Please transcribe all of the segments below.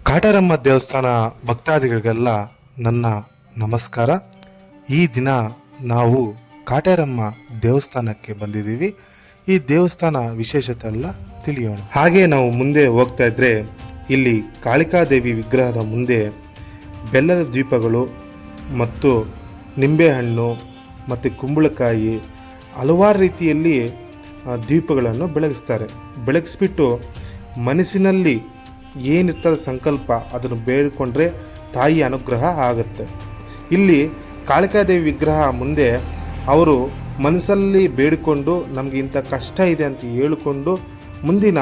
ಕಾಟೇರಮ್ಮ ದೇವಸ್ಥಾನ ಭಕ್ತಾದಿಗಳಿಗೆಲ್ಲ ನನ್ನ ನಮಸ್ಕಾರ. ಈ ದಿನ ನಾವು ಕಾಟೇರಮ್ಮ ದೇವಸ್ಥಾನಕ್ಕೆ ಬಂದಿದ್ದೀವಿ. ಈ ದೇವಸ್ಥಾನ ವಿಶೇಷತೆ ಎಲ್ಲ ತಿಳಿಯೋಣ. ಹಾಗೆ ನಾವು ಮುಂದೆ ಹೋಗ್ತಾ ಇದ್ರೆ ಇಲ್ಲಿ ಕಾಳಿಕಾದೇವಿ ವಿಗ್ರಹದ ಮುಂದೆ ಬೆಲ್ಲದ ದ್ವೀಪಗಳು ಮತ್ತು ನಿಂಬೆಹಣ್ಣು ಮತ್ತು ಕುಂಬಳಕಾಯಿ ಹಲವಾರು ರೀತಿಯಲ್ಲಿ ದ್ವೀಪಗಳನ್ನು ಬೆಳಗಿಸ್ಬಿಟ್ಟು ಮನಸ್ಸಿನಲ್ಲಿ ಏನಿರ್ತದೆ ಸಂಕಲ್ಪ ಅದನ್ನು ಬೇಡಿಕೊಂಡ್ರೆ ತಾಯಿಯ ಅನುಗ್ರಹ ಆಗುತ್ತೆ. ಇಲ್ಲಿ ಕಾಳಿಕಾದೇವಿ ವಿಗ್ರಹ ಮುಂದೆ ಅವರು ಮನಸ್ಸಲ್ಲಿ ಬೇಡಿಕೊಂಡು ನಮಗೆ ಇಂಥ ಕಷ್ಟ ಇದೆ ಅಂತ ಹೇಳಿಕೊಂಡು ಮುಂದಿನ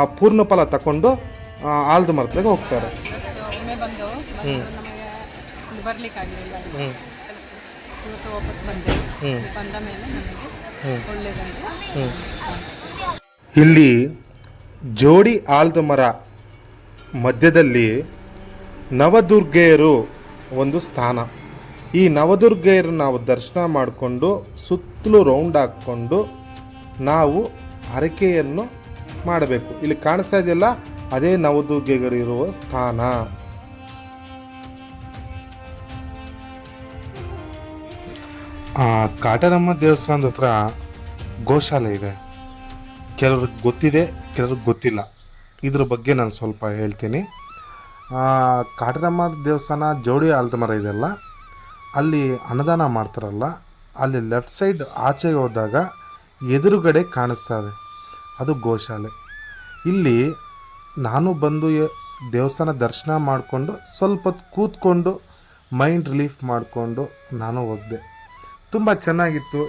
ಆ ಪೂರ್ಣ ಫಲ ತಗೊಂಡು ಆಲ್ದ ಮರತ್ಲಾಗ ಹೋಗ್ತಾರೆ. ಇಲ್ಲಿ ಜೋಡಿ ಆಲ್ದ ಮರ ಮಧ್ಯದಲ್ಲಿ ನವದುರ್ಗೆಯರು ಒಂದು ಸ್ಥಾನ. ಈ ನವದುರ್ಗೆಯರು ನಾವು ದರ್ಶನ ಮಾಡಿಕೊಂಡು ಸುತ್ತಲೂ ರೌಂಡ್ ಹಾಕ್ಕೊಂಡು ನಾವು ಹರಕೆಯನ್ನು ಮಾಡಬೇಕು. ಇಲ್ಲಿ ಕಾಣಿಸ್ತಾ ಇದೆಯಲ್ಲ, ಅದೇ ನವದುರ್ಗೆಗಳಿರುವ ಸ್ಥಾನ. ಕಾಟೇರಮ್ಮ ದೇವಸ್ಥಾನದ ಹತ್ರ ಗೋಶಾಲೆ ಇದೆ. ಕೆಲವ್ರಿಗೆ ಗೊತ್ತಿದೆ, ಕೆಲವ್ರಿಗೆ ಗೊತ್ತಿಲ್ಲ. ಇದ್ರ ಬಗ್ಗೆ ನಾನು ಸ್ವಲ್ಪ ಹೇಳ್ತೀನಿ. ಕಾಟೇರಮ್ಮ ದೇವಸ್ಥಾನ ಜೋಡಿ ಆಲದ ಮರ ಇದೆಯಲ್ಲ, ಅಲ್ಲಿ ಅನ್ನದಾನ ಮಾಡ್ತಾರಲ್ಲ, ಅಲ್ಲಿ ಲೆಫ್ಟ್ ಸೈಡ್ ಆಚೆಗೆ ಹೋದಾಗ ಎದುರುಗಡೆ ಕಾಣಿಸ್ತದೆ, ಅದು ಗೋಶಾಲೆ. ಇಲ್ಲಿ ನಾನು ಬಂದು ದೇವಸ್ಥಾನ ದರ್ಶನ ಮಾಡಿಕೊಂಡು ಸ್ವಲ್ಪ ಹೊತ್ತು ಕೂತ್ಕೊಂಡು ಮೈಂಡ್ ರಿಲೀಫ್ ಮಾಡಿಕೊಂಡು ನಾನು ಹೋದೆ. ತುಂಬ ಚೆನ್ನಾಗಿತ್ತು.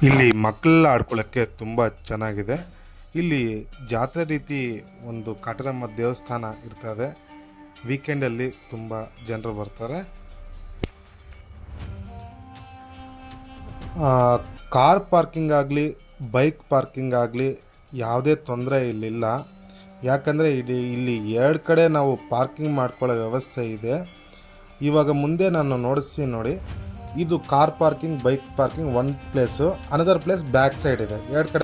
ಇಲ್ಲಿ ಮಕ್ಕಳೆಲ್ಲ ಆಡ್ಕೊಳ್ಳೋಕ್ಕೆ ತುಂಬ ಚೆನ್ನಾಗಿದೆ. ಇಲ್ಲಿ ಜಾತ್ರೆ ರೀತಿ ಒಂದು ಕಾಟೇರಮ್ಮ ದೇವಸ್ಥಾನ ಇರ್ತದೆ. ವೀಕೆಂಡಲ್ಲಿ ತುಂಬ ಜನರು ಬರ್ತಾರೆ. ಕಾರ್ ಪಾರ್ಕಿಂಗ್ ಆಗಲಿ ಬೈಕ್ ಪಾರ್ಕಿಂಗ್ ಆಗಲಿ ಯಾವುದೇ ತೊಂದರೆ ಇಲ್ಲಿಲ್ಲ. ಯಾಕಂದರೆ ಇಲ್ಲಿ ಎರಡು ಕಡೆ ನಾವು ಪಾರ್ಕಿಂಗ್ ಮಾಡ್ಕೊಳ್ಳೋ ವ್ಯವಸ್ಥೆ ಇದೆ. ಇವಾಗ ಮುಂದೆ ನಾನು ನೋಡಿಸ್ತೀನಿ ನೋಡಿ, ಇದು ಕಾರ್ ಪಾರ್ಕಿಂಗ್ ಬೈಕ್ ಪಾರ್ಕಿಂಗ್ ಒಂದು place, another place back side ಇದೆ. ಎರಡು ಕಡೆ